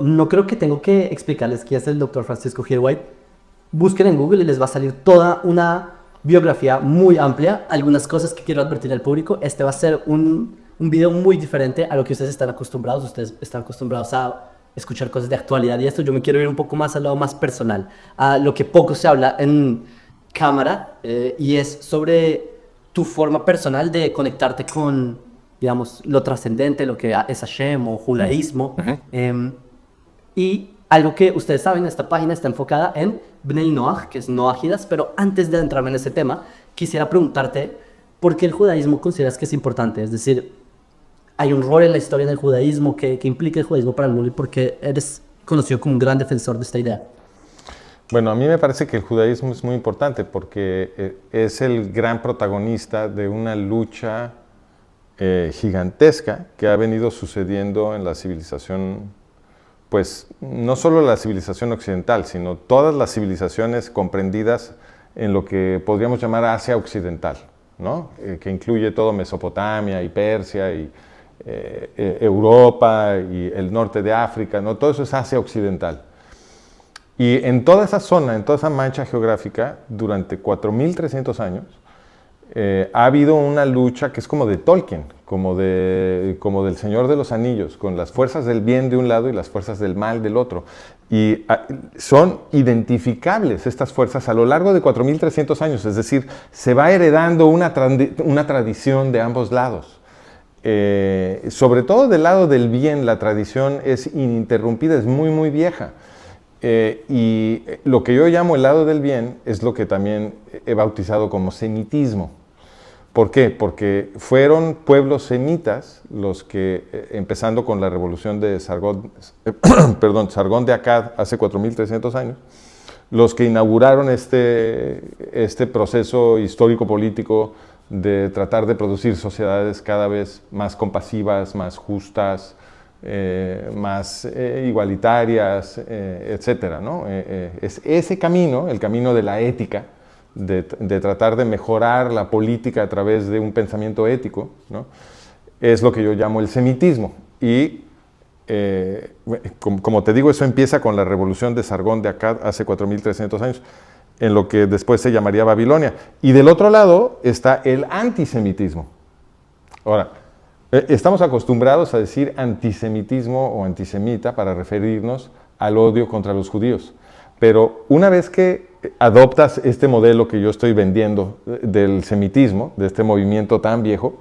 No creo que tengo que explicarles quién es el doctor Francisco Gil White. Busquen en Google y les va a salir toda una biografía muy amplia. Algunas cosas que quiero advertir al público. Este va a ser un video muy diferente a lo que ustedes están acostumbrados. Ustedes están acostumbrados a escuchar cosas de actualidad y esto. Yo me quiero ir un poco más al lado más personal, a lo que poco se habla en cámara, y es sobre tu forma personal de conectarte con, digamos, lo trascendente, lo que es Hashem o judaísmo. Y algo que ustedes saben, esta página está enfocada en Bnei Noach, que es Noahidas, pero antes de adentrarme en ese tema, quisiera preguntarte por qué el judaísmo consideras que es importante. Es decir, hay un rol en la historia del judaísmo que implica el judaísmo para el mundo y por qué eres conocido como un gran defensor de esta idea. Bueno, a mí me parece que el judaísmo es muy importante porque es el gran protagonista de una lucha gigantesca que ha venido sucediendo en la civilización, pues no solo la civilización occidental, sino todas las civilizaciones comprendidas en lo que podríamos llamar Asia Occidental, ¿no? Que incluye todo Mesopotamia y Persia y Europa y el norte de África, ¿no? Todo eso es Asia Occidental. Y en toda esa zona, en toda esa mancha geográfica, durante 4.300 años, ha habido una lucha que es como de Tolkien, como del Señor de los Anillos, con las fuerzas del bien de un lado y las fuerzas del mal del otro. Y son identificables estas fuerzas a lo largo de 4.300 años, es decir, se va heredando una tradición de ambos lados. Sobre todo del lado del bien, la tradición es ininterrumpida, es muy, muy vieja. Y lo que yo llamo el lado del bien es lo que también he bautizado como semitismo. ¿Por qué? Porque fueron pueblos semitas los que, empezando con la revolución de Sargón de Akkad hace 4.300 años, los que inauguraron este proceso histórico-político de tratar de producir sociedades cada vez más compasivas, más justas, más igualitarias, etcétera, ¿no? Es ese camino, el camino de la ética, de tratar de mejorar la política a través de un pensamiento ético, ¿no? Es lo que yo llamo el semitismo. Y como te digo, eso empieza con la revolución de Sargón de Akkad hace 4.300 años, en lo que después se llamaría Babilonia. Y del otro lado está el antisemitismo. Ahora, estamos acostumbrados a decir antisemitismo o antisemita para referirnos al odio contra los judíos. Pero una vez que adoptas este modelo que yo estoy vendiendo del semitismo, de este movimiento tan viejo,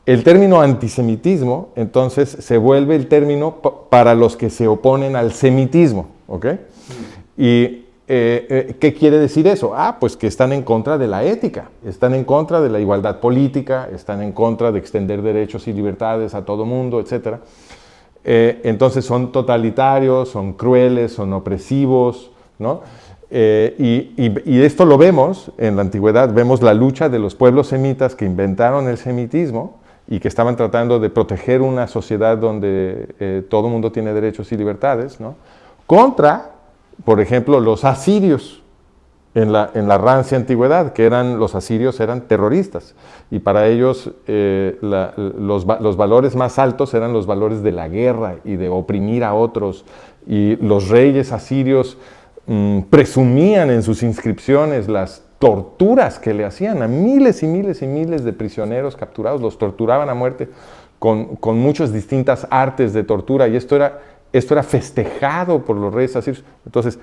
el término antisemitismo entonces se vuelve el término para los que se oponen al semitismo, ¿ok? Y ¿qué quiere decir eso? Pues que están en contra de la ética, están en contra de la igualdad política, están en contra de extender derechos y libertades a todo mundo, etc. Entonces son totalitarios, son crueles, son opresivos, ¿no? Y esto lo vemos en la antigüedad, vemos la lucha de los pueblos semitas que inventaron el semitismo y que estaban tratando de proteger una sociedad donde todo el mundo tiene derechos y libertades, ¿no? Contra, por ejemplo, los asirios en la rancia antigüedad, que los asirios eran terroristas, y para ellos los valores más altos eran los valores de la guerra y de oprimir a otros, y los reyes asirios presumían en sus inscripciones las torturas que le hacían a miles y miles y miles de prisioneros capturados, los torturaban a muerte con muchas distintas artes de tortura, y esto era festejado por los reyes asirios. Entonces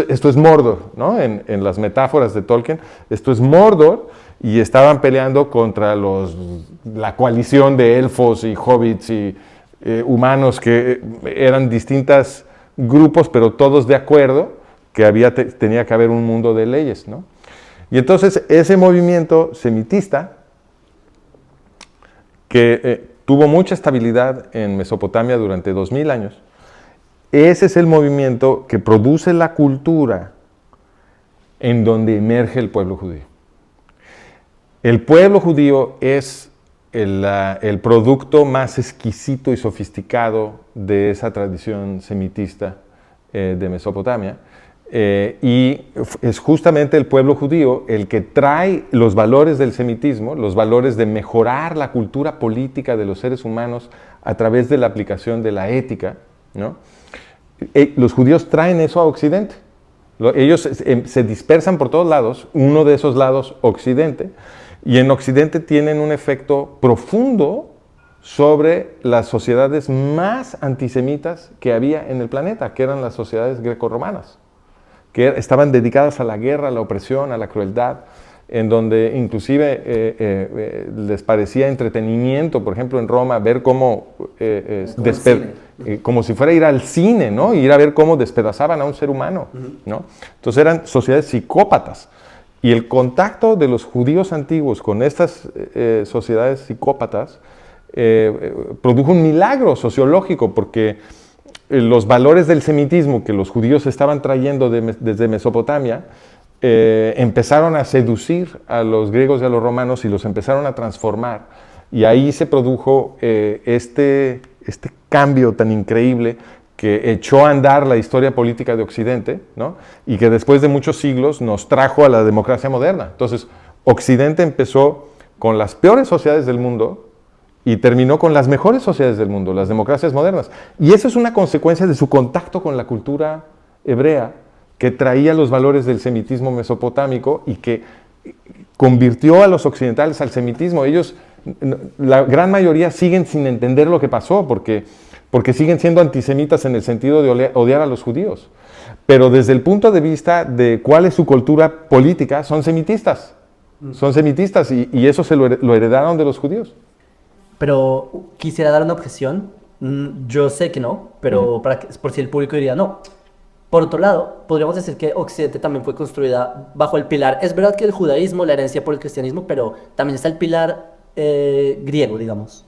esto es Mordor, ¿no? En las metáforas de Tolkien, esto es Mordor, y estaban peleando contra la coalición de elfos y hobbits y humanos que eran distintos grupos, pero todos de acuerdo que tenía que haber un mundo de leyes, ¿no? Y entonces ese movimiento semitista, que tuvo mucha estabilidad en Mesopotamia durante 2000 años, ese es el movimiento que produce la cultura en donde emerge el pueblo judío. El pueblo judío es el producto más exquisito y sofisticado de esa tradición semitista de Mesopotamia, y es justamente el pueblo judío el que trae los valores del semitismo, los valores de mejorar la cultura política de los seres humanos a través de la aplicación de la ética, ¿no? Los judíos traen eso a Occidente. Ellos se dispersan por todos lados, uno de esos lados Occidente, y en Occidente tienen un efecto profundo sobre las sociedades más antisemitas que había en el planeta, que eran las sociedades grecorromanas, que estaban dedicadas a la guerra, a la opresión, a la crueldad, en donde inclusive les parecía entretenimiento, por ejemplo en Roma, ver cómo, como si fuera ir al cine, ¿no? Ir a ver cómo despedazaban a un ser humano, ¿no? Entonces eran sociedades psicópatas. Y el contacto de los judíos antiguos con estas sociedades psicópatas produjo un milagro sociológico, porque los valores del semitismo que los judíos estaban trayendo desde Mesopotamia empezaron a seducir a los griegos y a los romanos y los empezaron a transformar. Y ahí se produjo este cambio tan increíble que echó a andar la historia política de Occidente, ¿no? Y que después de muchos siglos nos trajo a la democracia moderna. Entonces, Occidente empezó con las peores sociedades del mundo y terminó con las mejores sociedades del mundo, las democracias modernas. Y eso es una consecuencia de su contacto con la cultura hebrea, que traía los valores del semitismo mesopotámico y que convirtió a los occidentales al semitismo. Ellos, la gran mayoría, siguen sin entender lo que pasó, porque siguen siendo antisemitas en el sentido de odiar a los judíos. Pero desde el punto de vista de cuál es su cultura política, son semitistas. Son semitistas y eso se lo heredaron de los judíos. Pero quisiera dar una objeción. Yo sé que no, pero por si el público diría no. Por otro lado, podríamos decir que Occidente también fue construida bajo el pilar. Es verdad que el judaísmo, la herencia por el cristianismo, pero también está el pilar griego, digamos.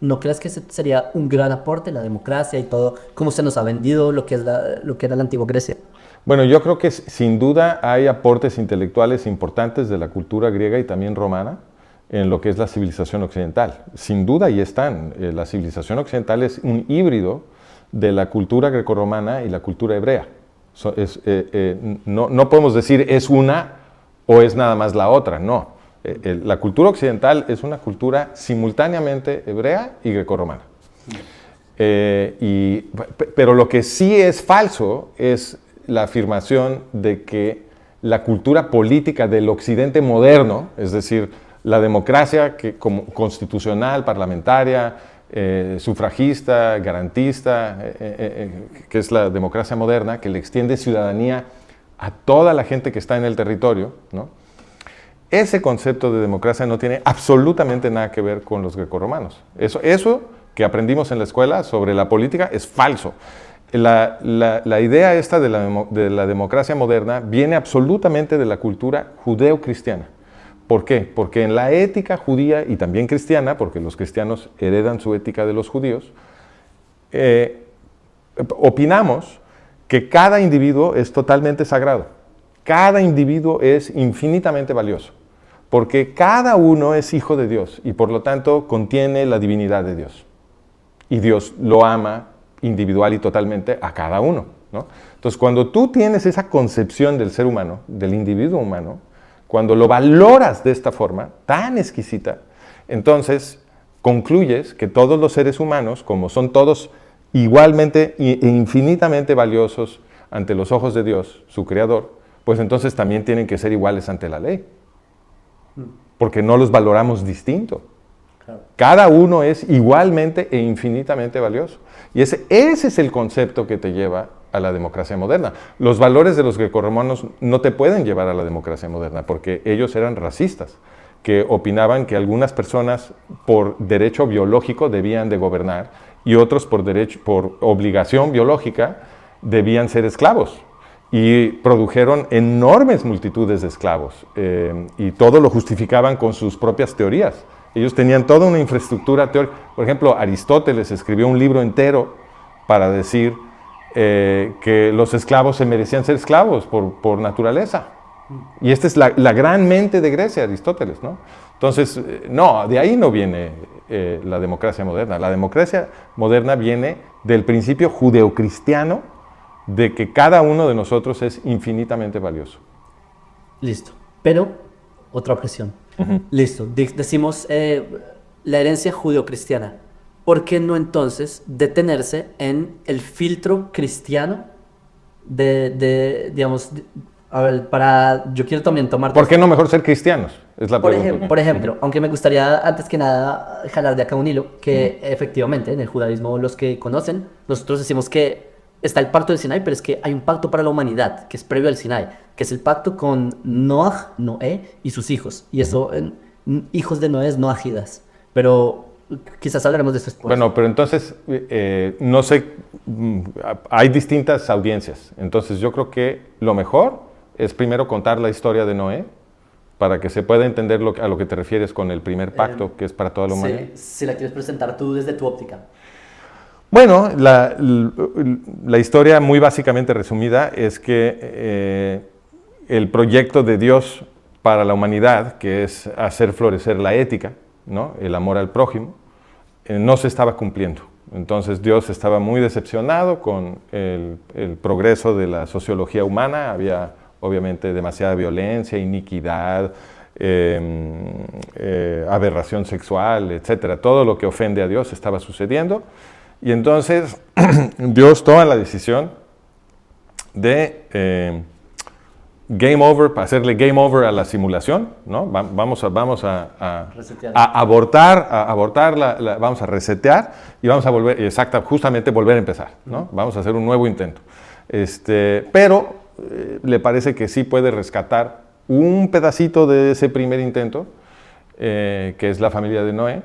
¿No crees que ese sería un gran aporte, la democracia y todo, cómo se nos ha vendido lo que era la antigua Grecia? Bueno, yo creo que sin duda hay aportes intelectuales importantes de la cultura griega y también romana en lo que es la civilización occidental. Sin duda ahí están. La civilización occidental es un híbrido de la cultura grecorromana y la cultura hebrea. No podemos decir es una o es nada más la otra, no. La cultura occidental es una cultura simultáneamente hebrea y grecorromana. Pero lo que sí es falso es la afirmación de que la cultura política del occidente moderno, es decir, la democracia como constitucional, parlamentaria, sufragista, garantista, que es la democracia moderna, que le extiende ciudadanía a toda la gente que está en el territorio, ¿no? Ese concepto de democracia no tiene absolutamente nada que ver con los grecorromanos. Eso que aprendimos en la escuela sobre la política es falso. La idea esta de la democracia moderna viene absolutamente de la cultura judeo-cristiana. ¿Por qué? Porque en la ética judía y también cristiana, porque los cristianos heredan su ética de los judíos, opinamos que cada individuo es totalmente sagrado. Cada individuo es infinitamente valioso, porque cada uno es hijo de Dios y por lo tanto contiene la divinidad de Dios. Y Dios lo ama individual y totalmente a cada uno, ¿no? Entonces, cuando tú tienes esa concepción del ser humano, del individuo humano, cuando lo valoras de esta forma tan exquisita, entonces concluyes que todos los seres humanos, como son todos igualmente e infinitamente valiosos ante los ojos de Dios, su creador, pues entonces también tienen que ser iguales ante la ley, porque no los valoramos distinto. Cada uno es igualmente e infinitamente valioso. Y ese es el concepto que te lleva a la democracia moderna. Los valores de los grecorromanos no te pueden llevar a la democracia moderna, porque ellos eran racistas, que opinaban que algunas personas por derecho biológico debían de gobernar y otros por obligación biológica debían ser esclavos. Y produjeron enormes multitudes de esclavos y todo lo justificaban con sus propias teorías. Ellos tenían toda una infraestructura teórica. Por ejemplo, Aristóteles escribió un libro entero para decir que los esclavos se merecían ser esclavos por naturaleza. Y esta es la gran mente de Grecia, Aristóteles, ¿no? Entonces, no, de ahí no viene la democracia moderna. La democracia moderna viene del principio judeocristiano de que cada uno de nosotros es infinitamente valioso. Listo. Pero, otra objeción. Listo. Decimos la herencia judeocristiana. ¿por qué no entonces detenerse en el filtro cristiano digamos, a ver, yo quiero también tomar... ¿Por qué no mejor ser cristianos? Es la pregunta. Por ejemplo, aunque me gustaría antes que nada jalar de acá un hilo, que efectivamente en el judaísmo los que conocen, nosotros decimos que está el pacto del Sinai, pero es que hay un pacto para la humanidad, que es previo al Sinai, que es el pacto con Noé y sus hijos. Y eso, hijos de Noé es noajidas. Pero quizás hablaremos de eso después. Bueno, pero entonces, no sé, hay distintas audiencias. Entonces yo creo que lo mejor es primero contar la historia de Noé, para que se pueda entender a lo que te refieres con el primer pacto, que es para toda la humanidad. Si la quieres presentar tú desde tu óptica. Bueno, la historia muy básicamente resumida es que el proyecto de Dios para la humanidad, que es hacer florecer la ética, ¿no? El amor al prójimo, no se estaba cumpliendo. Entonces Dios estaba muy decepcionado con el progreso de la sociología humana. Había obviamente demasiada violencia, iniquidad, aberración sexual, etcétera. Todo lo que ofende a Dios estaba sucediendo. Y entonces Dios toma la decisión de game over, para hacerle game over a la simulación, ¿no? Vamos a abortar, vamos a resetear y vamos a volver, justamente volver a empezar, ¿no? Vamos a hacer un nuevo intento. Pero le parece que sí puede rescatar un pedacito de ese primer intento, que es la familia de Noé.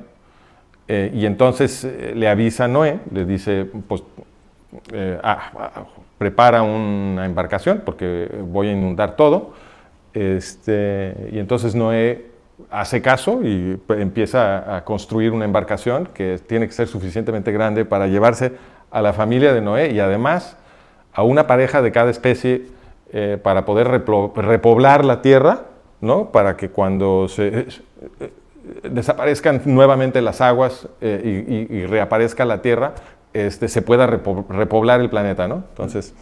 Y entonces le avisa a Noé, le dice, pues, prepara una embarcación porque voy a inundar todo. Y entonces Noé hace caso y empieza a construir una embarcación que tiene que ser suficientemente grande para llevarse a la familia de Noé y además a una pareja de cada especie para poder repoblar la tierra, ¿no? Para que cuando desaparezcan nuevamente las aguas y reaparezca la tierra, se pueda repoblar el planeta, ¿no? Entonces,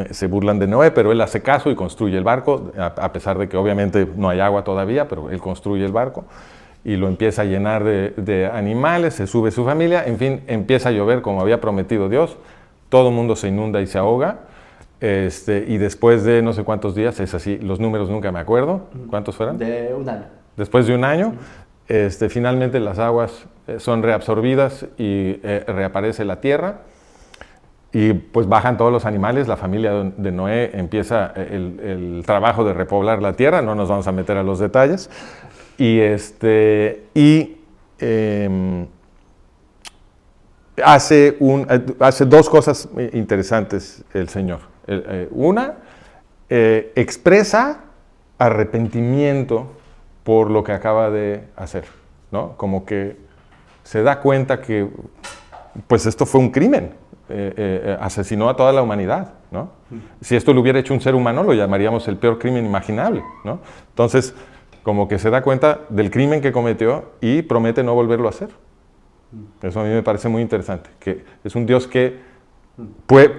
se burlan de Noé, pero él hace caso y construye el barco, a pesar de que obviamente no hay agua todavía, pero él construye el barco y lo empieza a llenar de animales, se sube su familia, en fin, empieza a llover como había prometido Dios, todo el mundo se inunda y se ahoga, y después de no sé cuántos días, es así, los números nunca me acuerdo, ¿cuántos fueron? De un año. Después de un año, finalmente las aguas son reabsorbidas y reaparece la tierra y pues bajan todos los animales, la familia de Noé empieza el trabajo de repoblar la tierra, no nos vamos a meter a los detalles, y hace dos cosas interesantes el Señor. Una, expresa arrepentimiento por lo que acaba de hacer, ¿no? Como que se da cuenta que pues esto fue un crimen, asesinó a toda la humanidad, ¿no? Si esto lo hubiera hecho un ser humano, lo llamaríamos el peor crimen imaginable, ¿no? Entonces, como que se da cuenta del crimen que cometió y promete no volverlo a hacer. Eso a mí me parece muy interesante, que es un Dios que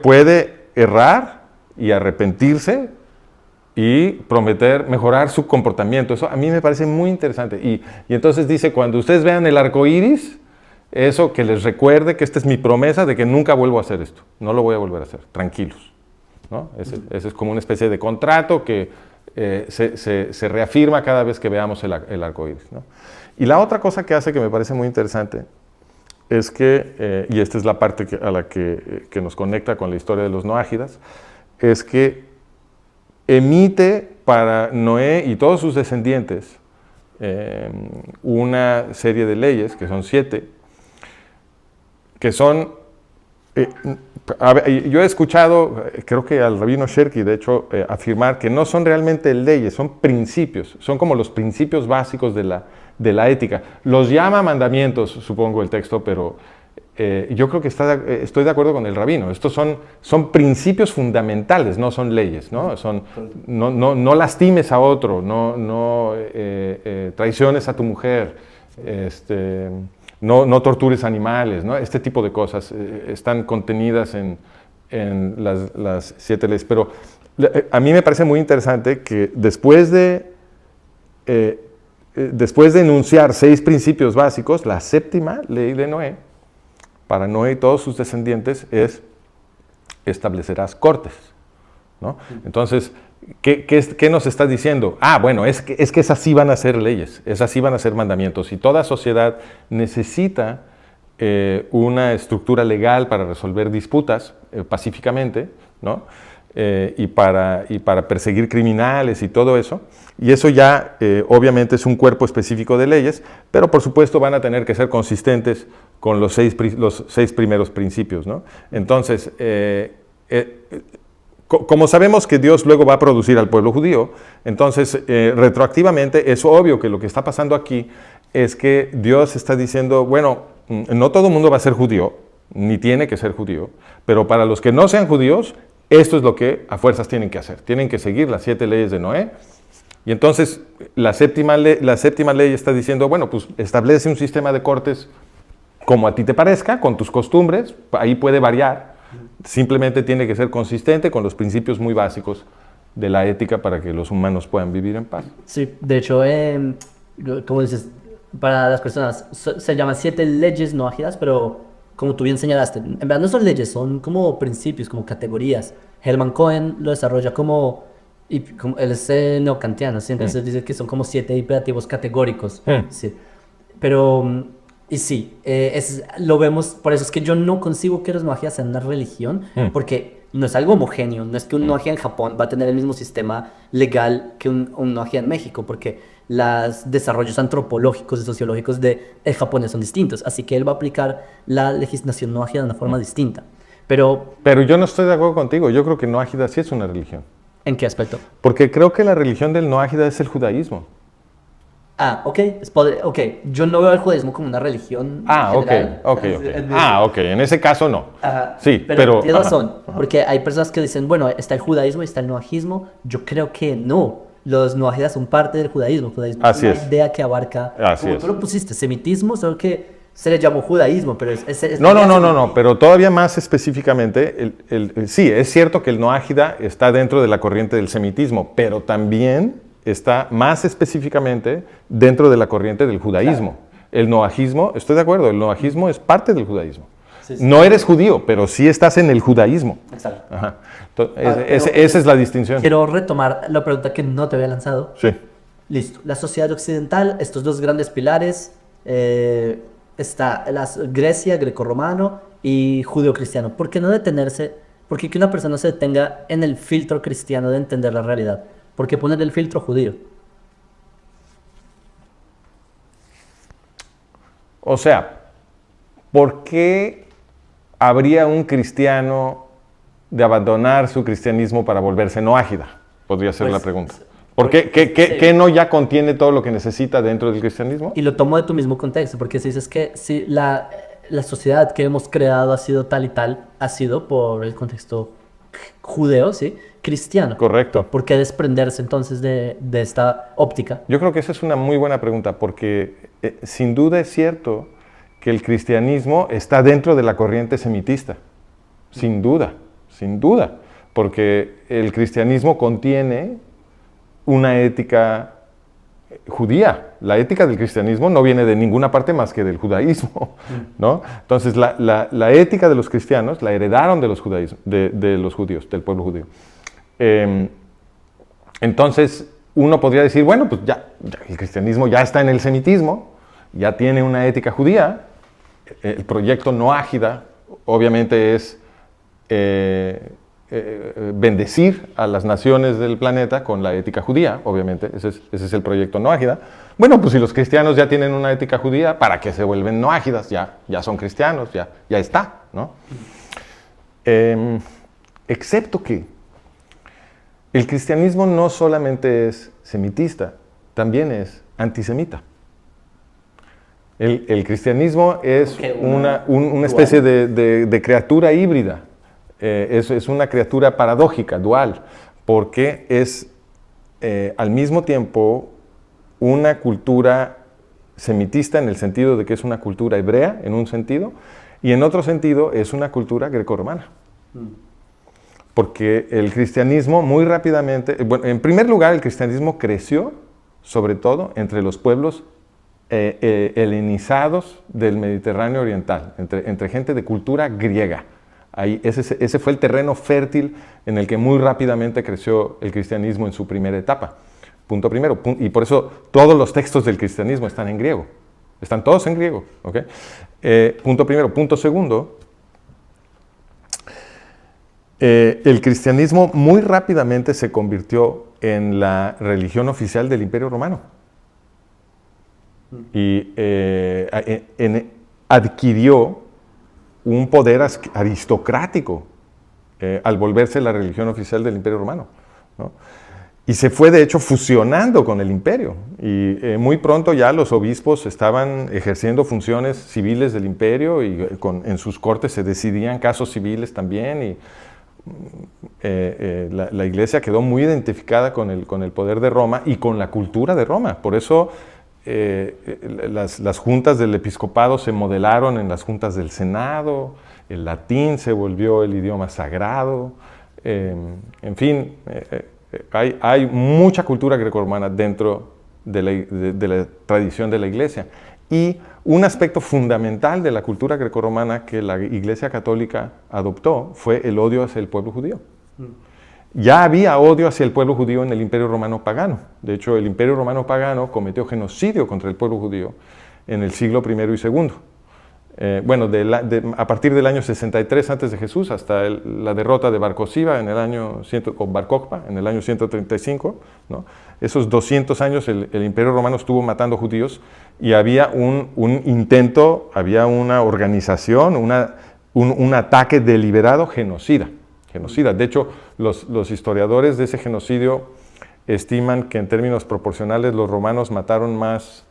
puede errar y arrepentirse y prometer mejorar su comportamiento. Eso a mí me parece muy interesante. Y entonces dice, cuando ustedes vean el arco iris, eso que les recuerde que esta es mi promesa de que nunca vuelvo a hacer esto. No lo voy a volver a hacer, tranquilos, ¿no? Ese es como una especie de contrato que se reafirma cada vez que veamos el arco iris, ¿no? Y la otra cosa que hace que me parece muy interesante es que, y esta es la parte a la que nos conecta con la historia de los noágidas, es que emite para Noé y todos sus descendientes una serie de leyes, que son 7, que son... yo he escuchado, creo que al rabino Sherky, de hecho, afirmar que no son realmente leyes, son principios, son como los principios básicos de la ética. Los llama mandamientos, supongo el texto, pero yo creo que estoy de acuerdo con el rabino. Estos son principios fundamentales, no son leyes, ¿no? No lastimes a otro, no traiciones a tu mujer, no tortures animales, ¿no? Este tipo de cosas están contenidas en las 7 leyes. Pero a mí me parece muy interesante que después de después de enunciar 6 principios básicos, la séptima ley de Noé, para Noé y todos sus descendientes, es establecerás cortes, ¿no? Entonces, ¿qué nos está diciendo? Bueno, es que esas sí van a ser leyes, esas sí van a ser mandamientos, y toda sociedad necesita una estructura legal para resolver disputas pacíficamente, ¿no? Y para perseguir criminales y todo eso. Y eso ya obviamente es un cuerpo específico de leyes, pero por supuesto van a tener que ser consistentes con los 6 primeros principios, ¿no? Entonces, como sabemos que Dios luego va a producir al pueblo judío, entonces retroactivamente es obvio que lo que está pasando aquí es que Dios está diciendo, bueno, no todo el mundo va a ser judío, ni tiene que ser judío, pero para los que no sean judíos, esto es lo que a fuerzas tienen que hacer. Tienen que seguir las 7 leyes de Noé. Y entonces la séptima ley está diciendo, bueno, pues establece un sistema de cortes como a ti te parezca, con tus costumbres, ahí puede variar. Simplemente tiene que ser consistente con los principios muy básicos de la ética para que los humanos puedan vivir en paz. Sí, de hecho, como dices, para las personas se llaman 7 leyes noajidas, pero como tú bien señalaste, en verdad no son leyes, son como principios, como categorías. Hermann Cohen lo desarrolla como él es neocantiano, ¿sí? Entonces dice que son como 7 imperativos categóricos. Sí. Pero, y sí, lo vemos, por eso es que yo no concibo que los noajidas sean una religión, porque no es algo homogéneo, no es que un noajida en Japón va a tener el mismo sistema legal que un noajida en México, porque los desarrollos antropológicos y sociológicos del japonés son distintos, así que él va a aplicar la legislación noajida de una forma distinta. Pero yo no estoy de acuerdo contigo, yo creo que noájida sí es una religión. ¿En qué aspecto? Porque creo que la religión del noájida es el judaísmo. Ok. Yo no veo el judaísmo como una religión general. Ok. En ese caso no. Sí, pero tienes razón, porque hay personas que dicen, bueno, está el judaísmo y está el noajismo. Yo creo que no. Los noajidas son parte del judaísmo. El judaísmo Así es una idea que abarca, como tú lo pusiste, semitismo, solo que se le llamó judaísmo, pero No, pero todavía más específicamente, sí, es cierto que el noájida está dentro de la corriente del semitismo, pero también está más específicamente dentro de la corriente del judaísmo. Claro. El noajismo, estoy de acuerdo, el noajismo es parte del judaísmo. Sí. No eres judío, pero sí estás en el judaísmo. Exacto. Ajá. Entonces, esa es la distinción. Quiero retomar la pregunta que no te había lanzado. Sí. Listo. La sociedad occidental, estos 2 grandes pilares, está Grecia, grecorromano y judeo-cristiano. ¿Por qué no detenerse? ¿Por qué que una persona se detenga en el filtro cristiano de entender la realidad? ¿Por qué poner el filtro judío? O sea, ¿por qué habría un cristiano de abandonar su cristianismo para volverse noájida? Podría ser la pregunta. ¿Por qué? ¿Qué no ya contiene todo lo que necesita dentro del cristianismo? Y lo tomo de tu mismo contexto, porque si dices que si la sociedad que hemos creado ha sido tal y tal, ha sido por el contexto judeo, ¿sí? Cristiano. Correcto. ¿Por qué desprenderse entonces de esta óptica? Yo creo que esa es una muy buena pregunta, porque sin duda es cierto que el cristianismo está dentro de la corriente semitista. Sin duda, porque el cristianismo contiene una ética judía. La ética del cristianismo no viene de ninguna parte más que del judaísmo, ¿no? Entonces, la ética de los cristianos la heredaron de los judíos, del pueblo judío. Entonces, uno podría decir, bueno, pues ya el cristianismo ya está en el semitismo, ya tiene una ética judía. El proyecto noájida, obviamente, es bendecir a las naciones del planeta con la ética judía, obviamente, ese es el proyecto noájida. Bueno, pues si los cristianos ya tienen una ética judía, ¿para qué se vuelven noájidas? Ya son cristianos, ya está, ¿no? Excepto que el cristianismo no solamente es semitista, también es antisemita. El cristianismo es una especie de criatura híbrida. Es una criatura paradójica, dual, porque es al mismo tiempo una cultura semitista en el sentido de que es una cultura hebrea, en un sentido, y en otro sentido es una cultura grecorromana. Porque el cristianismo muy rápidamente, bueno, en primer lugar el cristianismo creció sobre todo entre los pueblos helenizados del Mediterráneo oriental, entre gente de cultura griega. Ahí, ese fue el terreno fértil en el que muy rápidamente creció el cristianismo en su primera etapa. Punto primero. Y por eso todos los textos del cristianismo están en griego. Están todos en griego. ¿Okay? Punto primero. Punto segundo. El cristianismo muy rápidamente se convirtió en la religión oficial del Imperio Romano. Y adquirió un poder aristocrático al volverse la religión oficial del Imperio Romano, ¿no? Y se fue de hecho fusionando con el imperio. Y muy pronto ya los obispos estaban ejerciendo funciones civiles del imperio y en sus cortes se decidían casos civiles también. Y la iglesia quedó muy identificada con el poder de Roma y con la cultura de Roma. Por eso las juntas del episcopado se modelaron en las juntas del Senado, el latín se volvió el idioma sagrado, en fin, hay mucha cultura grecorromana dentro de la tradición de la iglesia. Y un aspecto fundamental de la cultura grecorromana que la Iglesia Católica adoptó fue el odio hacia el pueblo judío. Ya había odio hacia el pueblo judío en el Imperio Romano Pagano. De hecho, el Imperio Romano Pagano cometió genocidio contra el pueblo judío en el siglo I y II. A partir del año 63 a.C. hasta la derrota de Bar Kosiba en el año Bar Kokhba en el año 135, ¿no? Esos 200 años el Imperio Romano estuvo matando judíos y había un intento, había una organización, un ataque deliberado genocida. De hecho, los historiadores de ese genocidio estiman que en términos proporcionales los romanos mataron más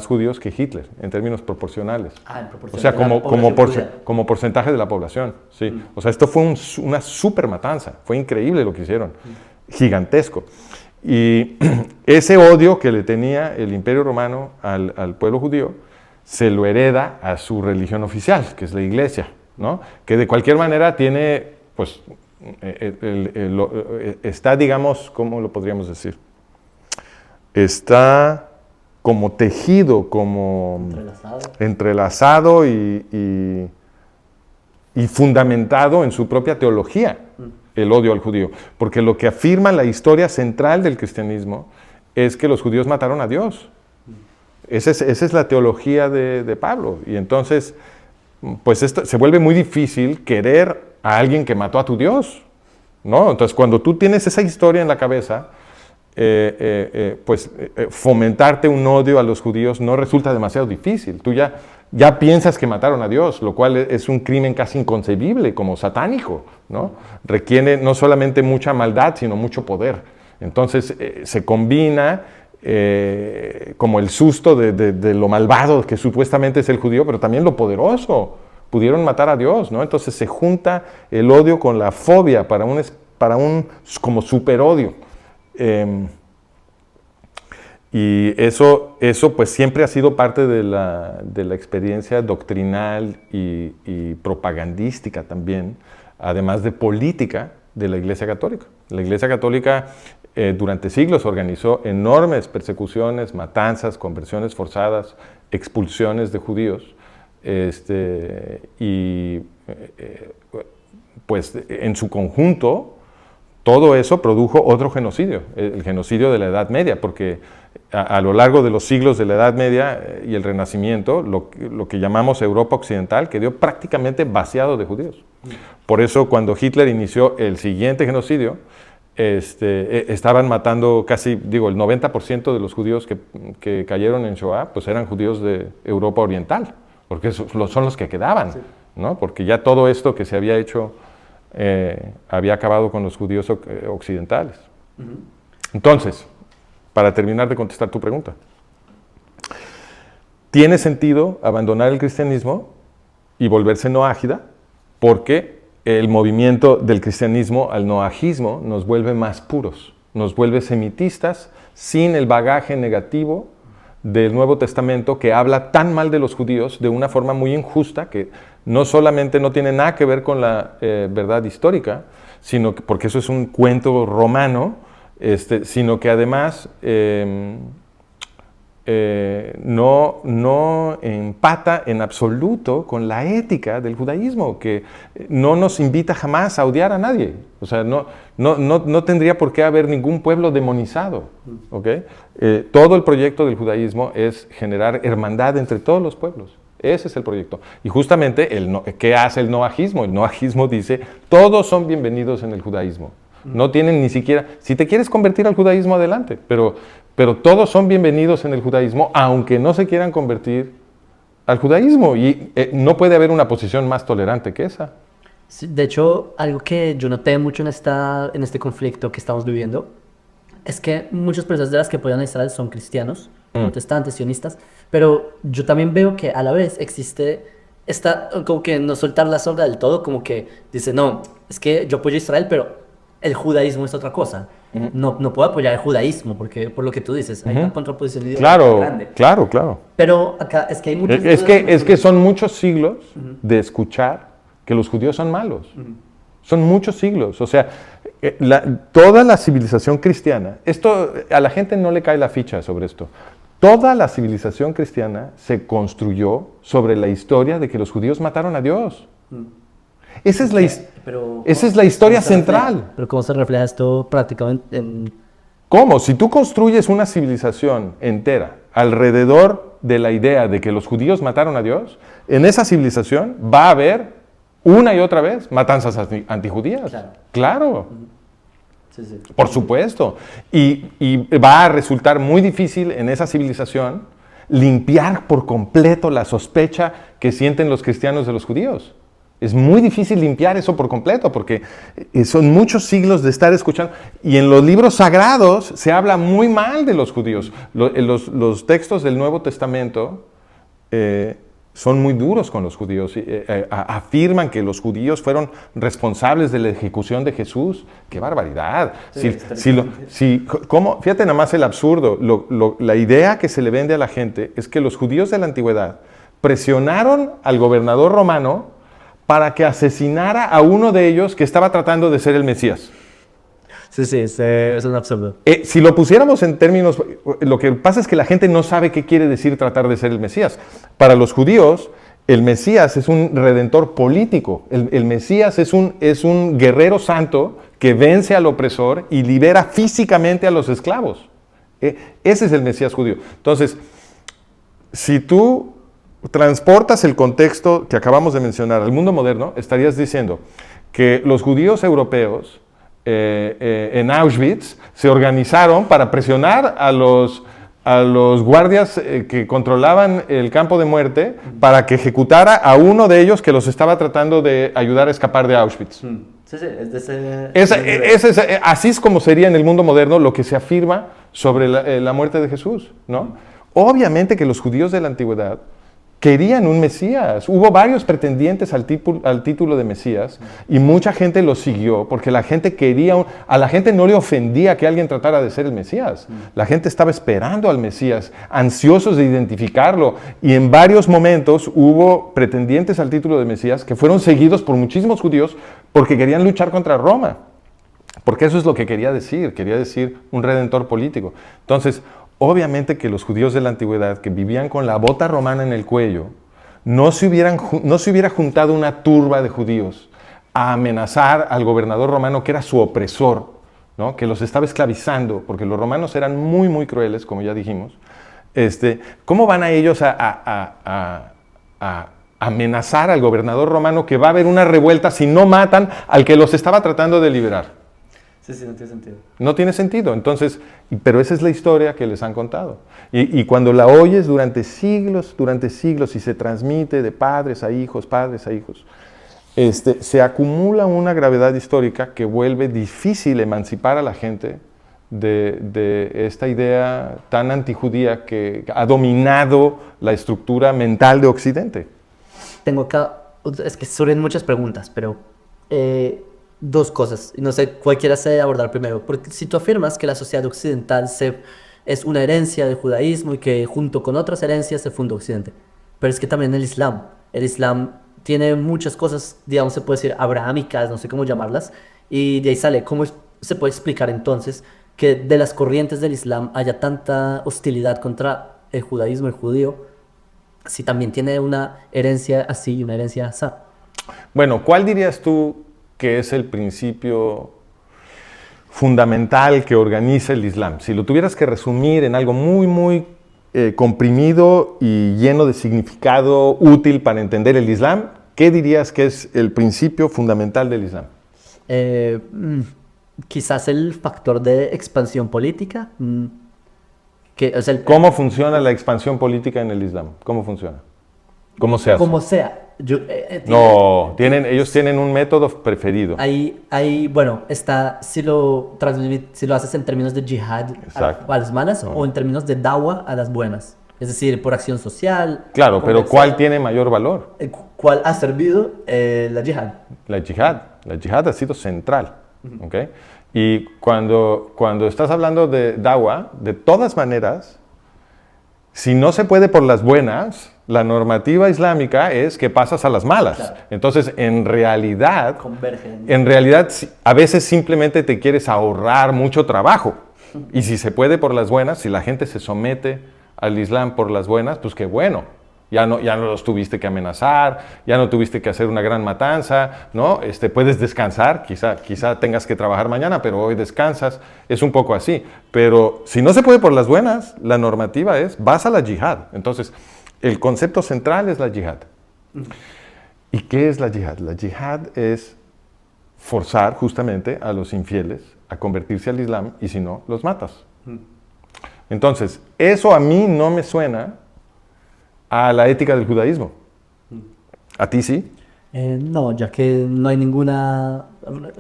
judíos que Hitler, en términos proporcionales. O sea, como porcentaje de la población. Sí. O sea, esto fue una super matanza. Fue increíble lo que hicieron. Gigantesco. Y ese odio que le tenía el Imperio Romano al pueblo judío se lo hereda a su religión oficial, que es la Iglesia, ¿no? Que de cualquier manera tiene, pues, está, digamos, ¿cómo lo podríamos decir? Está como tejido, como entrelazado y fundamentado en su propia teología, el odio al judío. Porque lo que afirma la historia central del cristianismo es que los judíos mataron a Dios. Esa es la teología de Pablo. Y entonces, pues esto se vuelve muy difícil querer a alguien que mató a tu Dios, ¿no? Entonces, cuando tú tienes esa historia en la cabeza, fomentarte un odio a los judíos no resulta demasiado difícil. Tú ya piensas que mataron a Dios, lo cual es un crimen casi inconcebible, como satánico, ¿no? Requiere no solamente mucha maldad, sino mucho poder. Entonces se combina como el susto de lo malvado que supuestamente es el judío, pero también lo poderoso. Pudieron matar a Dios, ¿no? Entonces se junta el odio con la fobia para un como superodio. Y eso pues siempre ha sido parte de la experiencia doctrinal y propagandística también, además de política de la Iglesia Católica. La Iglesia Católica durante siglos organizó enormes persecuciones, matanzas, conversiones forzadas, expulsiones de judíos, pues en su conjunto todo eso produjo otro genocidio, el genocidio de la Edad Media, porque a lo largo de los siglos de la Edad Media y el Renacimiento, lo que llamamos Europa Occidental quedó prácticamente vaciado de judíos. Por eso cuando Hitler inició el siguiente genocidio, estaban matando casi, el 90% de los judíos que cayeron en Shoah, pues eran judíos de Europa Oriental, porque son los que quedaban, sí, ¿no? Porque ya todo esto que se había hecho había acabado con los judíos occidentales. Entonces, para terminar de contestar tu pregunta, tiene sentido abandonar el cristianismo y volverse noágida, porque el movimiento del cristianismo al noajismo nos vuelve más puros, nos vuelve semitistas, sin el bagaje negativo del Nuevo Testamento que habla tan mal de los judíos de una forma muy injusta, que no solamente no tiene nada que ver con la verdad histórica, sino que, porque eso es un cuento romano, sino que además no empata en absoluto con la ética del judaísmo, que no nos invita jamás a odiar a nadie. O sea, no tendría por qué haber ningún pueblo demonizado. ¿Okay? Todo el proyecto del judaísmo es generar hermandad entre todos los pueblos. Ese es el proyecto. Y justamente, ¿qué hace el noajismo? El noajismo dice, todos son bienvenidos en el judaísmo. No tienen ni siquiera, si te quieres convertir al judaísmo, adelante, pero todos son bienvenidos en el judaísmo, aunque no se quieran convertir al judaísmo. Y no puede haber una posición más tolerante que esa. Sí, de hecho, algo que yo noté mucho en este conflicto que estamos viviendo es que muchas personas de las que apoyan a Israel son cristianos, protestantes, sionistas, pero yo también veo que a la vez existe como que no soltar la soga del todo, como que dice, no, es que yo apoyo a Israel, pero el judaísmo es otra cosa. No puedo apoyar el judaísmo, porque por lo que tú dices, hay una contraposición ideológica grande. Claro. Pero acá es que hay muchos... Es que son muchos siglos de escuchar que los judíos son malos. Son muchos siglos. O sea, toda la civilización cristiana, esto a la gente no le cae la ficha sobre esto. Toda la civilización cristiana se construyó sobre la historia de que los judíos mataron a Dios. Esa es la historia central. Pero ¿cómo se refleja esto prácticamente en...? ¿Cómo? Si tú construyes una civilización entera alrededor de la idea de que los judíos mataron a Dios, en esa civilización va a haber una y otra vez matanzas antijudías. Claro. Sí. Por supuesto. Y va a resultar muy difícil en esa civilización limpiar por completo la sospecha que sienten los cristianos de los judíos. Es muy difícil limpiar eso por completo porque son muchos siglos de estar escuchando. Y en los libros sagrados se habla muy mal de los judíos. Los textos del Nuevo Testamento son muy duros con los judíos. Afirman que los judíos fueron responsables de la ejecución de Jesús. ¡Qué barbaridad! Fíjate nada más el absurdo. La idea que se le vende a la gente es que los judíos de la antigüedad presionaron al gobernador romano para que asesinara a uno de ellos que estaba tratando de ser el Mesías. Sí, es un absurdo. Si lo pusiéramos en términos, lo que pasa es que la gente no sabe qué quiere decir tratar de ser el Mesías. Para los judíos, el Mesías es un redentor político. El Mesías es un guerrero santo que vence al opresor y libera físicamente a los esclavos. Ese es el Mesías judío. Entonces, si tú transportas el contexto que acabamos de mencionar al mundo moderno, estarías diciendo que los judíos europeos en Auschwitz se organizaron para presionar a los guardias que controlaban el campo de muerte para que ejecutara a uno de ellos que los estaba tratando de ayudar a escapar de Auschwitz. Sí, es de así es como sería en el mundo moderno lo que se afirma sobre la muerte de Jesús, ¿no? Obviamente que los judíos de la antigüedad querían un Mesías. Hubo varios pretendientes al título de Mesías y mucha gente lo siguió porque la gente a la gente no le ofendía que alguien tratara de ser el Mesías. La gente estaba esperando al Mesías, ansiosos de identificarlo, y en varios momentos hubo pretendientes al título de Mesías que fueron seguidos por muchísimos judíos porque querían luchar contra Roma. Porque eso es lo que quería decir un redentor político. Entonces, obviamente que los judíos de la antigüedad que vivían con la bota romana en el cuello, no se hubiera juntado una turba de judíos a amenazar al gobernador romano que era su opresor, ¿no? Que los estaba esclavizando, porque los romanos eran muy, muy crueles, como ya dijimos. ¿Cómo van a ellos a amenazar al gobernador romano que va a haber una revuelta si no matan al que los estaba tratando de liberar? Sí, no tiene sentido. No tiene sentido. Entonces, pero esa es la historia que les han contado. Y cuando la oyes durante siglos, y se transmite de padres a hijos, se acumula una gravedad histórica que vuelve difícil emancipar a la gente de esta idea tan antijudía que ha dominado la estructura mental de Occidente. Tengo acá, es que surgen muchas preguntas, pero... dos cosas, y no sé cuál quieras abordar primero, porque si tú afirmas que la sociedad occidental es una herencia del judaísmo y que junto con otras herencias se fundó Occidente, pero es que también el Islam tiene muchas cosas, digamos, se puede decir abrahámicas, no sé cómo llamarlas, y de ahí sale, ¿cómo se puede explicar entonces que de las corrientes del Islam haya tanta hostilidad contra el judaísmo, el judío, si también tiene una herencia así y una herencia así. Bueno, ¿cuál dirías tú que es el principio fundamental que organiza el Islam? Si lo tuvieras que resumir en algo muy comprimido y lleno de significado útil para entender el Islam, ¿qué dirías que es el principio fundamental del Islam? Quizás el factor de expansión política. ¿Cómo funciona la expansión política en el Islam? ¿Cómo funciona? ¿Cómo se hace? Como sea. No, ellos tienen un método preferido. Bueno, si lo haces en términos de jihad a las malas o en términos de dawa a las buenas. Es decir, por acción social. Claro, pero ¿cuál tiene mayor valor? ¿Cuál ha servido la jihad? La jihad ha sido central. ¿Okay? Y cuando estás hablando de dawa, de todas maneras, si no se puede por las buenas, la normativa islámica es que pasas a las malas. Claro. Entonces, en realidad, a veces simplemente te quieres ahorrar mucho trabajo. Y si se puede por las buenas, si la gente se somete al Islam por las buenas, pues qué bueno. Ya no los tuviste que amenazar, ya no tuviste que hacer una gran matanza, ¿no? Puedes descansar, quizá tengas que trabajar mañana, pero hoy descansas, es un poco así. Pero si no se puede por las buenas, la normativa es, vas a la yihad. Entonces, el concepto central es la yihad. ¿Y qué es la yihad? La yihad es forzar justamente a los infieles a convertirse al Islam y si no, los matas. Entonces, eso a mí no me suena a la ética del judaísmo. ¿A ti sí? No, ya que no hay ninguna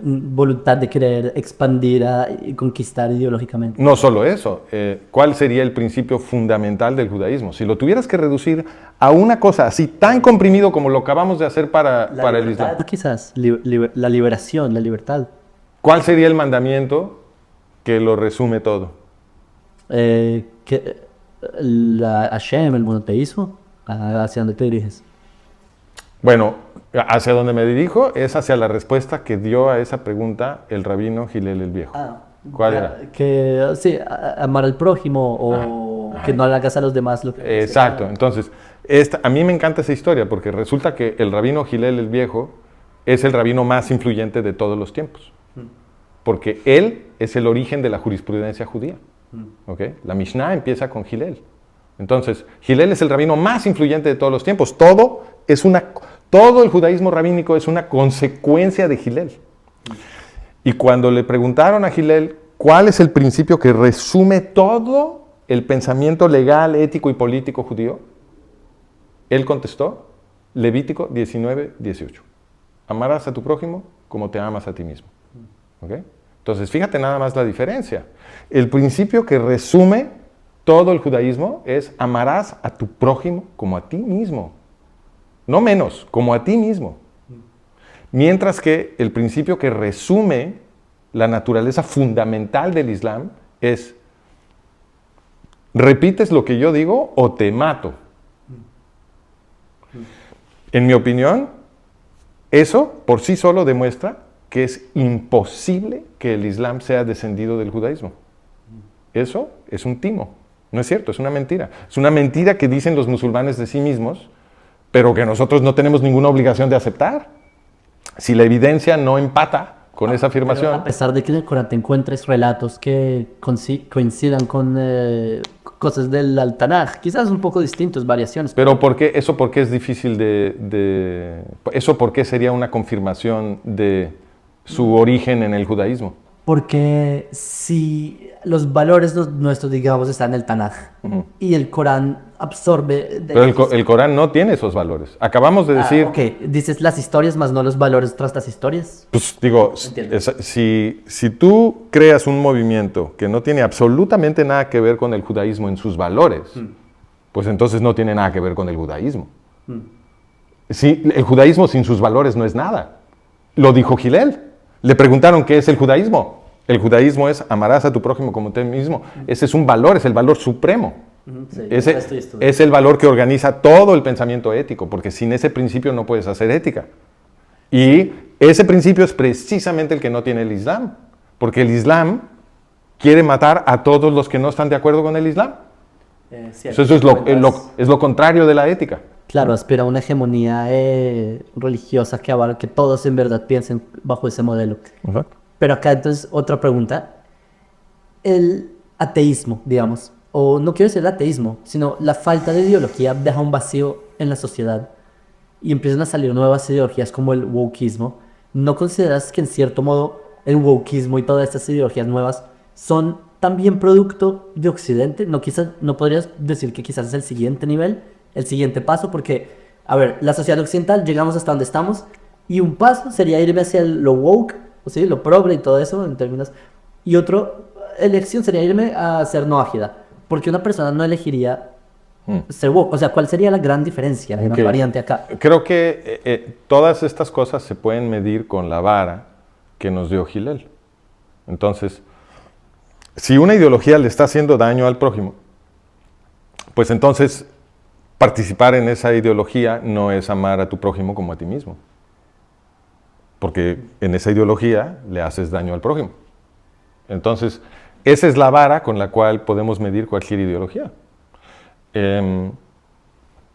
voluntad de querer expandir y conquistar ideológicamente. No solo eso, ¿cuál sería el principio fundamental del judaísmo? Si lo tuvieras que reducir a una cosa así tan comprimido como lo acabamos de hacer para el Islam. Quizás, la liberación, la libertad. ¿Cuál sería el mandamiento que lo resume todo? Hashem, el monoteísmo, ¿hacia dónde te diriges? Bueno, hacia donde me dirijo es hacia la respuesta que dio a esa pregunta el rabino Hillel el Viejo. ¿Cuál era? Que sí, amar al prójimo o que no le hagas a los demás lo que... Exacto, entonces, a mí me encanta esa historia porque resulta que el rabino Hillel el Viejo es el rabino más influyente de todos los tiempos. Porque él es el origen de la jurisprudencia judía. ¿Okay? La Mishnah empieza con Hillel. Entonces, Hillel es el rabino más influyente de todos los tiempos. Todo el judaísmo rabínico es una consecuencia de Hillel. Y cuando le preguntaron a Hillel cuál es el principio que resume todo el pensamiento legal, ético y político judío, él contestó, Levítico 19:18. Amarás a tu prójimo como te amas a ti mismo. ¿Okay? Entonces, fíjate nada más la diferencia. El principio que resume todo el judaísmo es amarás a tu prójimo como a ti mismo. No menos, como a ti mismo. Mientras que el principio que resume la naturaleza fundamental del Islam es repites lo que yo digo o te mato. En mi opinión, eso por sí solo demuestra que es imposible que el Islam sea descendido del judaísmo. Eso es un timo. No es cierto, es una mentira. Es una mentira que dicen los musulmanes de sí mismos, pero que nosotros no tenemos ninguna obligación de aceptar. Si la evidencia no empata con esa afirmación... A pesar de que en el Corán te encuentres relatos que coincidan con cosas del Tanaj, quizás un poco distintos, variaciones. Pero ¿por qué? ¿Eso por qué es difícil ¿Eso por qué sería una confirmación de su origen en el judaísmo? Porque si los valores nuestros, digamos, están en el Tanaj y el Corán absorbe... Pero el Corán no tiene esos valores. Acabamos de decir... Ok, dices las historias más no los valores tras las historias. Pues digo, si tú creas un movimiento que no tiene absolutamente nada que ver con el judaísmo en sus valores, pues entonces no tiene nada que ver con el judaísmo. El judaísmo sin sus valores no es nada. Lo dijo Hillel. Le preguntaron qué es el judaísmo. El judaísmo es amarás a tu prójimo como a ti mismo. Ese es un valor, es el valor supremo. Sí, ese es el valor que organiza todo el pensamiento ético, porque sin ese principio no puedes hacer ética. Y ese principio es precisamente el que no tiene el Islam, porque el Islam quiere matar a todos los que no están de acuerdo con el Islam. Cierto, Eso es lo contrario de la ética. Claro, aspira a una hegemonía religiosa que abarque que todos en verdad piensen bajo ese modelo. Exacto. Pero acá entonces otra pregunta. El ateísmo, digamos, o no quiero decir el ateísmo, sino la falta de ideología deja un vacío en la sociedad y empiezan a salir nuevas ideologías como el wokeismo. ¿No consideras que en cierto modo el wokeismo y todas estas ideologías nuevas son también producto de Occidente? ¿No podrías decir que quizás es el siguiente nivel, el siguiente paso? Porque, a ver, la sociedad occidental, llegamos hasta donde estamos y un paso sería irme hacia lo woke, o sea, lo progre y todo eso en términos... Y otra elección sería irme a ser no ágida, porque una persona no elegiría ser woke. O sea, ¿cuál sería la gran diferencia, la gran variante acá? Creo que todas estas cosas se pueden medir con la vara que nos dio Hillel. Entonces, si una ideología le está haciendo daño al prójimo, pues entonces participar en esa ideología no es amar a tu prójimo como a ti mismo. Porque en esa ideología le haces daño al prójimo. Entonces, esa es la vara con la cual podemos medir cualquier ideología.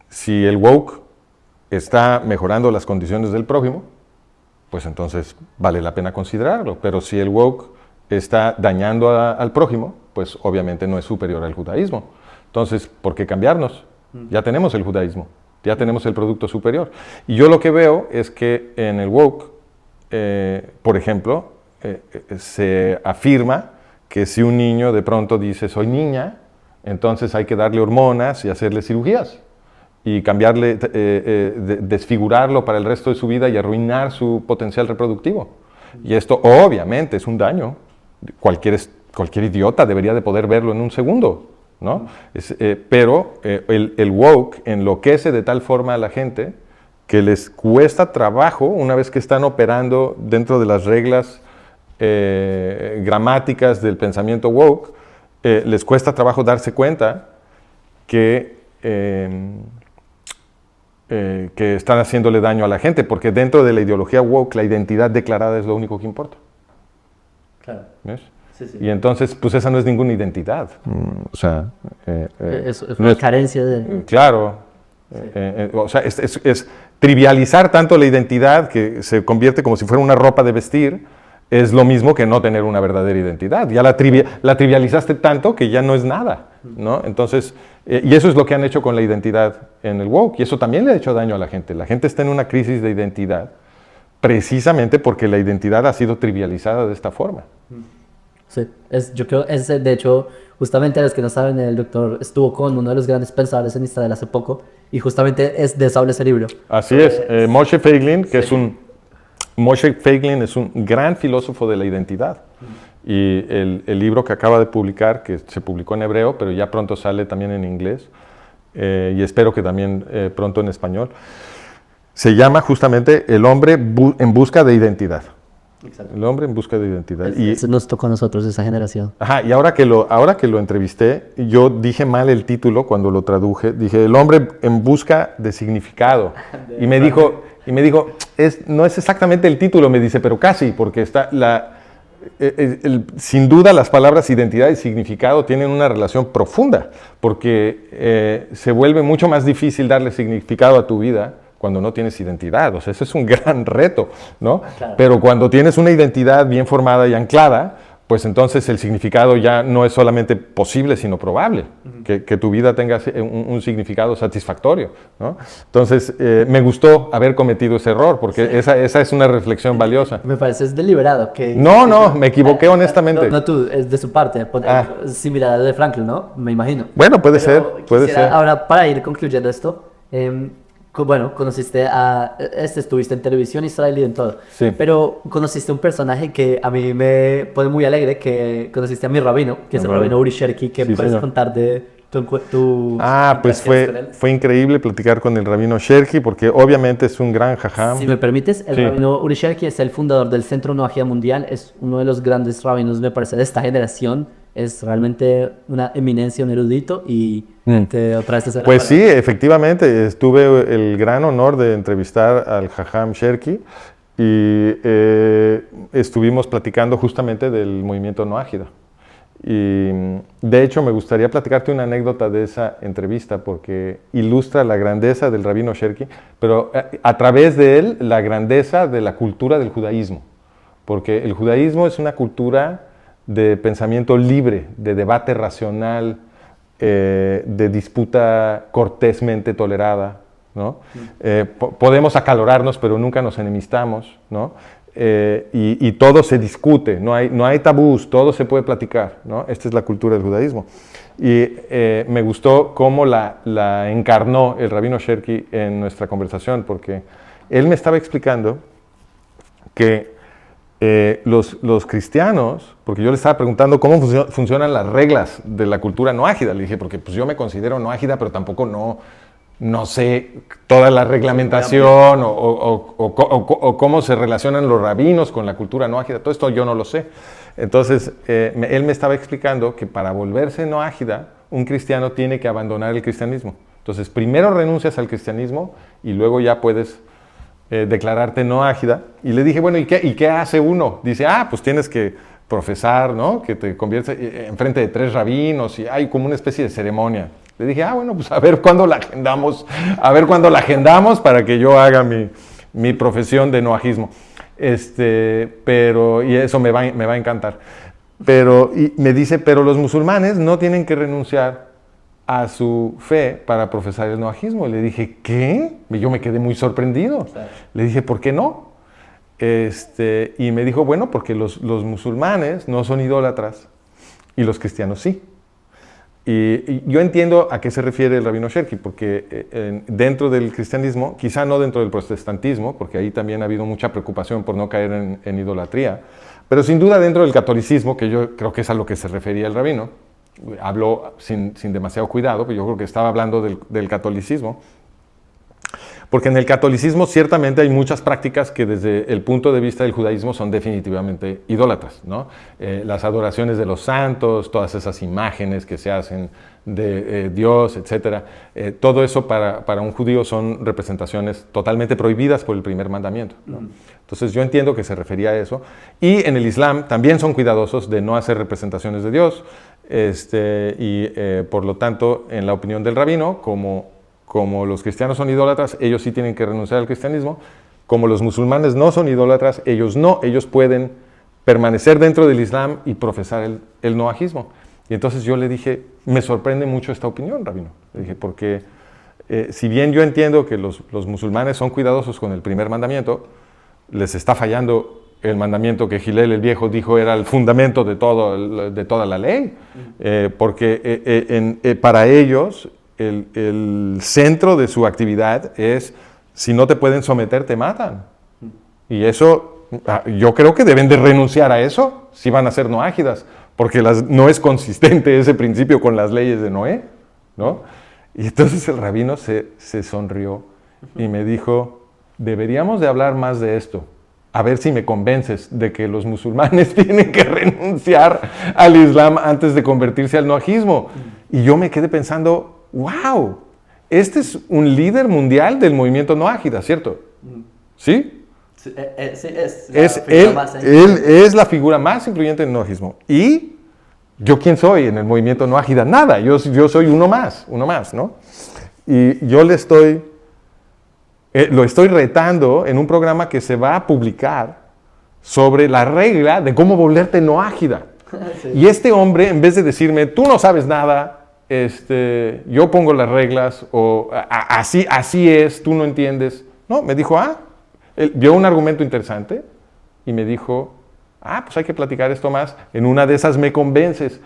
Si el woke está mejorando las condiciones del prójimo, pues entonces vale la pena considerarlo. Pero si el woke está dañando al prójimo, pues obviamente no es superior al judaísmo. Entonces, ¿por qué cambiarnos? Ya tenemos el judaísmo, ya tenemos el producto superior. Y yo lo que veo es que en el woke, por ejemplo, se afirma que si un niño de pronto dice soy niña, entonces hay que darle hormonas y hacerle cirugías y cambiarle, desfigurarlo para el resto de su vida y arruinar su potencial reproductivo. Y esto obviamente es un daño. Cualquier idiota debería de poder verlo en un segundo, ¿no? Pero el woke enloquece de tal forma a la gente que les cuesta trabajo, una vez que están operando dentro de las reglas gramáticas del pensamiento woke, les cuesta trabajo darse cuenta que están haciéndole daño a la gente, porque dentro de la ideología woke la identidad declarada es lo único que importa. Claro. ¿Ves? Sí, sí. Y entonces, pues esa no es ninguna identidad. O sea, Es no una carencia de... Claro. Sí. O sea, es trivializar tanto la identidad que se convierte como si fuera una ropa de vestir, es lo mismo que no tener una verdadera identidad. Ya la trivializaste tanto que ya no es nada, ¿no? Entonces, y eso es lo que han hecho con la identidad en el woke, y eso también le ha hecho daño a la gente. La gente está en una crisis de identidad precisamente porque la identidad ha sido trivializada de esta forma. Sí, yo creo, de hecho, justamente a los que no saben, el doctor estuvo con uno de los grandes pensadores en Israel hace poco, y justamente es de eso habla ese libro. Así es, Moshe Feiglin, que Moshe Feiglin es un gran filósofo de la identidad. Y el libro que acaba de publicar, que se publicó en hebreo, pero ya pronto sale también en inglés, y espero que también pronto en español, se llama justamente El hombre en busca de identidad. Exacto. El hombre en busca de identidad. Eso nos tocó a nosotros, esa generación. Ajá, y ahora que lo entrevisté, yo dije mal el título cuando lo traduje. Dije, El hombre en busca de significado. Y me dijo, no es exactamente el título, me dice, pero casi, porque está sin duda las palabras identidad y significado tienen una relación profunda, porque se vuelve mucho más difícil darle significado a tu vida cuando no tienes identidad. O sea, ese es un gran reto, ¿no? Claro. Pero cuando tienes una identidad bien formada y anclada, pues entonces el significado ya no es solamente posible, sino probable, que tu vida tenga un significado satisfactorio, ¿no? Entonces, me gustó haber cometido ese error, porque sí, esa es una reflexión valiosa. Me parece es deliberado. No, me equivoqué honestamente. No tú, es de su parte, similar a de Franklin, ¿no? Me imagino. Bueno, puede ser. Ahora, para ir concluyendo esto, bueno, conociste estuviste en televisión israelí y en todo, sí, pero conociste un personaje que a mí me pone muy alegre, que conociste a mi rabino, que es el rabino Uri Sherki, que sí, puedes contar de tu pues fue increíble platicar con el rabino Sherki, porque obviamente es un gran jajam. Si me permites, el rabino Uri Sherki es el fundador del Centro Noahía Mundial, es uno de los grandes rabinos, me parece, de esta generación. Es realmente una eminencia, un erudito, y otra vez Pues sí, efectivamente, tuve el gran honor de entrevistar al Jajam Sherki y estuvimos platicando justamente del movimiento Noájida. Y de hecho me gustaría platicarte una anécdota de esa entrevista porque ilustra la grandeza del rabino Sherki, pero a través de él la grandeza de la cultura del judaísmo. Porque el judaísmo es una cultura de pensamiento libre, de debate racional, de disputa cortésmente tolerada, ¿no? Podemos acalorarnos, pero nunca nos enemistamos, ¿no? Y todo se discute, no hay tabús, todo se puede platicar, ¿no? Esta es la cultura del judaísmo. Y me gustó cómo la encarnó el rabino Sherki en nuestra conversación, porque él me estaba explicando que los cristianos, porque yo le estaba preguntando cómo funcionan las reglas de la cultura no ágida. Le dije, porque pues, yo me considero no ágida, pero tampoco no sé toda la reglamentación o cómo se relacionan los rabinos con la cultura no ágida. Todo esto yo no lo sé. Entonces, él me estaba explicando que para volverse no ágida, un cristiano tiene que abandonar el cristianismo. Entonces, primero renuncias al cristianismo y luego ya puedes declararte no ágida. Y le dije, bueno, ¿y qué hace uno? Dice, pues tienes que profesar, ¿no? Que te conviertes en frente de 3 rabinos y hay como una especie de ceremonia. Le dije, bueno, pues a ver cuándo la agendamos para que yo haga mi profesión de noajismo. Y eso me va a encantar. Y me dice, pero los musulmanes no tienen que renunciar a su fe para profesar el noajismo. Y le dije, ¿qué? Y yo me quedé muy sorprendido. Claro. Le dije, ¿por qué no? Y me dijo, bueno, porque los musulmanes no son idólatras y los cristianos sí. Y yo entiendo a qué se refiere el rabino Sherki, porque dentro del cristianismo, quizá no dentro del protestantismo, porque ahí también ha habido mucha preocupación por no caer en idolatría, pero sin duda dentro del catolicismo, que yo creo que es a lo que se refería el rabino, habló sin demasiado cuidado, pero yo creo que estaba hablando del catolicismo, porque en el catolicismo ciertamente hay muchas prácticas que desde el punto de vista del judaísmo son definitivamente idólatras, ¿no? Las adoraciones de los santos, todas esas imágenes que se hacen de Dios, etc. Todo eso para un judío son representaciones totalmente prohibidas por el primer mandamiento, ¿no? Entonces yo entiendo que se refería a eso. Y en el Islam también son cuidadosos de no hacer representaciones de Dios. Por lo tanto, en la opinión del rabino, como los cristianos son idólatras, ellos sí tienen que renunciar al cristianismo. Como los musulmanes no son idólatras, ellos no. Ellos pueden permanecer dentro del Islam y profesar el noajismo. Y entonces yo le dije, me sorprende mucho esta opinión, rabino. Le dije, porque si bien yo entiendo que los musulmanes son cuidadosos con el primer mandamiento, les está fallando el mandamiento que Hillel el Viejo dijo era el fundamento de toda la ley. Porque para ellos el centro de su actividad es, si no te pueden someter, te matan. Y eso, yo creo que deben de renunciar a eso si van a ser noágidas, porque no es consistente ese principio con las leyes de Noé, ¿no? Y entonces el rabino se sonrió y me dijo, deberíamos de hablar más de esto, a ver si me convences de que los musulmanes tienen que renunciar al Islam antes de convertirse al noajismo. Y yo me quedé pensando, ¡wow! Este es un líder mundial del movimiento noágida, ¿cierto? ¿Sí? Sí, él es la figura más influyente en el noajismo. ¿Y yo quién soy en el movimiento noágida? Nada, yo soy uno más, ¿no? Y yo lo estoy retando en un programa que se va a publicar sobre la regla de cómo volverte noágida. Sí. Y este hombre, en vez de decirme, tú no sabes nada, yo pongo las reglas, o así es, tú no entiendes. No, me dijo, él dio un argumento interesante y me dijo, pues hay que platicar esto más. En una de esas me convences.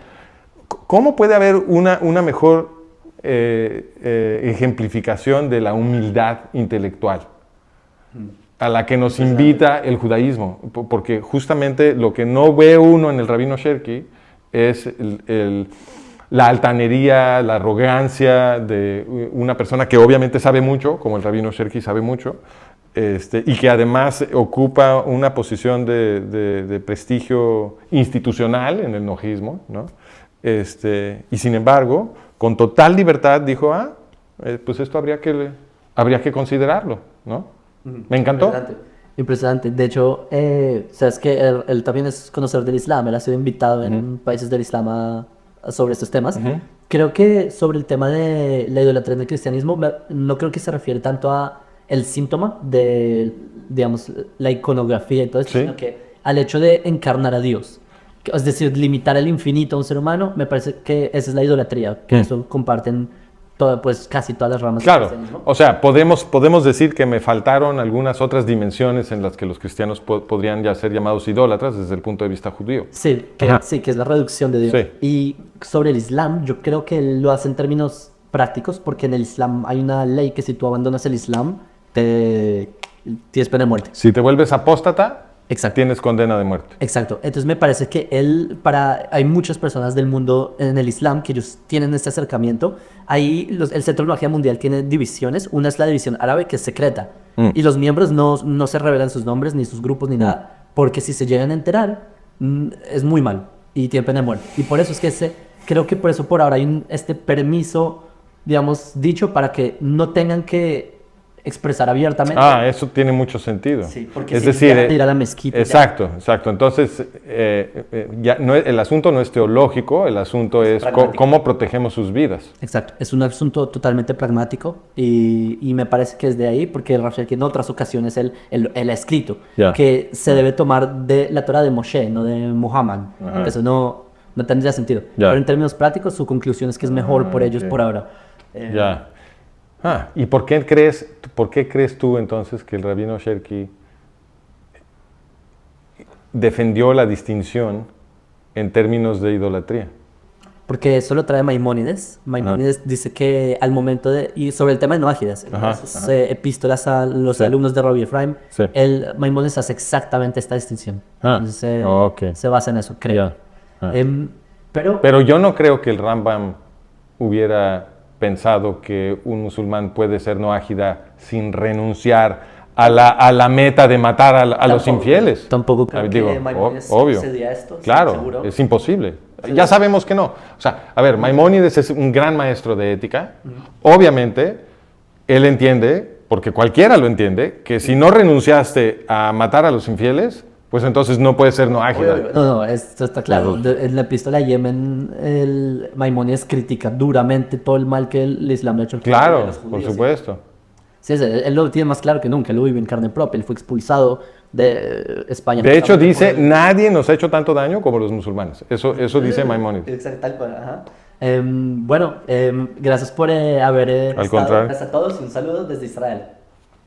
¿Cómo puede haber una mejor ejemplificación de la humildad intelectual a la que nos invita el judaísmo? Porque justamente lo que no ve uno en el rabino Sherki es la altanería, la arrogancia de una persona que obviamente sabe mucho, como el rabino Sherki sabe mucho, y que además ocupa una posición de prestigio institucional en el noajismo, ¿no? Y sin embargo, con total libertad dijo, pues esto habría que considerarlo, ¿no? Me encantó. Impresionante. De hecho, sabes que él también es conocedor del Islam. Él ha sido invitado en países del Islam sobre estos temas. Creo que sobre el tema de la idolatría en el cristianismo, no creo que se refiere tanto a el síntoma de, digamos, la iconografía y todo esto, Sí. sino que al hecho de encarnar a Dios. Es decir, limitar el infinito a un ser humano, me parece que esa es la idolatría, que eso comparten pues, casi todas las ramas del Claro, cristianismo. o sea, podemos decir que me faltaron algunas otras dimensiones en las que los cristianos podrían ya ser llamados idólatras desde el punto de vista judío. Sí, Ajá. que es la reducción de Dios. Sí. Y sobre el Islam, yo creo que lo hace en términos prácticos, porque en el Islam hay una ley que si tú abandonas el Islam, tienes pena de muerte. Si te vuelves apóstata, Exacto. tienes condena de muerte. Exacto. Entonces me parece que hay muchas personas del mundo en el Islam que ellos tienen este acercamiento. Ahí el Centro de Tecnología Mundial tiene divisiones. Una es la división árabe, que es secreta. Y los miembros no se revelan sus nombres, ni sus grupos, ni nada. Porque si se llegan a enterar, es muy malo. Y tienen pena de muerte. Y por eso es que creo que por eso por ahora hay este permiso, digamos, dicho para que no tengan que expresar abiertamente. Eso tiene mucho sentido. Sí, porque es si decir, llegan a ir a la mezquita. exacto. Entonces, ya el asunto no es teológico, el asunto es cómo protegemos sus vidas. Exacto, es un asunto totalmente pragmático y me parece que es de ahí, porque Rav Shirky en otras ocasiones él ha escrito que se debe tomar de la Torah de Moshe, no de Muhammad. Eso no tendría sentido. Pero en términos prácticos, su conclusión es que es mejor por ellos por ahora. Ya. ¿Y por qué crees tú entonces que el rabino Shirky defendió la distinción en términos de idolatría? Porque eso lo trae Maimónides. Maimónides dice que al momento y sobre el tema de Noágidas, en sus epístolas a los alumnos de Rabbi Efraim, Maimónides hace exactamente esta distinción. Entonces, se basa en eso, creo. Pero yo no creo que el Rambam hubiera pensado que un musulmán puede ser noágida sin renunciar a la meta de matar a los infieles. Tampoco creo que Maimónides cedía a esto. Claro, seguro. es imposible. Ya sabemos que no. O sea, a ver, Maimónides es un gran maestro de ética. Obviamente, él entiende, porque cualquiera lo entiende, que si no renunciaste a matar a los infieles, pues entonces no puede ser noágida. No, esto está claro. En la epístola a Yemen, el Maimónides critica duramente todo el mal que el Islam le ha hecho. Claro, a los judíos, por supuesto. Sí, él lo tiene más claro que nunca, él lo vive en carne propia, él fue expulsado de España. De hecho, dice, nadie nos ha hecho tanto daño como los musulmanes. Eso dice Maimónides. Exacto, tal cual, ajá. Bueno, gracias por haber Al estado. contrario. Gracias a todos y un saludo desde Israel.